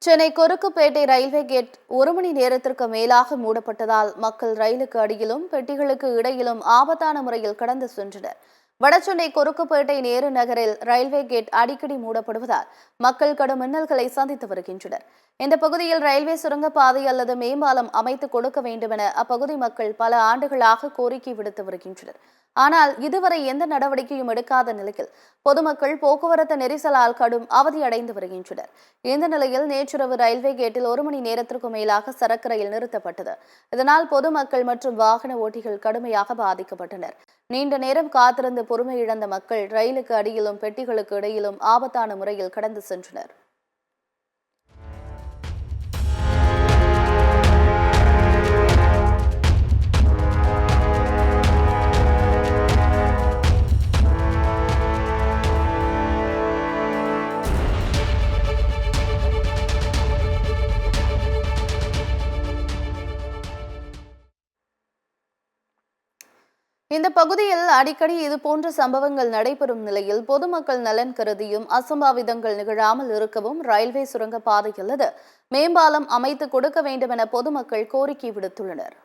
Chennai Korukkupet railway gate 1 மணி நேரத்திற்கு மேலாக மூடப்பட்டதால் மக்கள் ரயிலுக்கு அடியிலும் பெட்டிகளுக்கு இடையிலும் ஆபத்தான முறையில் கடந்து சென்றனர். வடசென்னை கொருக்குப்பேட்டை நேரு நகரில் ரயில்வே கேட் அடிக்கடி மூடப்படுவதால் மக்கள் கடும் இன்னல்களை சந்தித்து வருகின்றனர். இந்த பகுதியில் ரயில்வே சுரங்கப்பாதை அல்லது மேம்பாலம் அமைத்து கொடுக்க வேண்டும் என அப்பகுதி மக்கள் பல ஆண்டுகளாக கோரிக்கை விடுத்து வருகின்றனர். ஆனால் இதுவரை எந்த நடவடிக்கையும் எடுக்காத நிலையில் பொதுமக்கள் போக்குவரத்து நெரிசலால் கடும் அவதியடைந்து வருகின்றனர். இந்த நிலையில் நேற்றிரவு ரயில்வே கேட்டில் 1 மணி நேரத்திற்கு மேலாக சரக்கு ரயில் நிறுத்தப்பட்டது. இதனால் பொதுமக்கள் மற்றும் வாகன ஓட்டிகள் கடுமையாக பாதிக்கப்பட்டனர். நீண்ட நேரம் காத்திருந்து பொறுமை இழந்த மக்கள் ரயிலுக்கு அடியிலும் பெட்டிகளுக்கு இடையிலும் ஆபத்தான முறையில் கடந்து சென்றனர். இந்த பகுதியில் அடிக்கடி இதுபோன்ற சம்பவங்கள் நடைபெறும் நிலையில் பொதுமக்கள் நலன் கருதியும் அசம்பாவிதங்கள் நிகழாமல் இருக்கவும் ரயில்வே சுரங்கப்பாதை அல்லது மேம்பாலம் அமைத்து கொடுக்க வேண்டும் என பொதுமக்கள் கோரிக்கை விடுத்துள்ளனர்.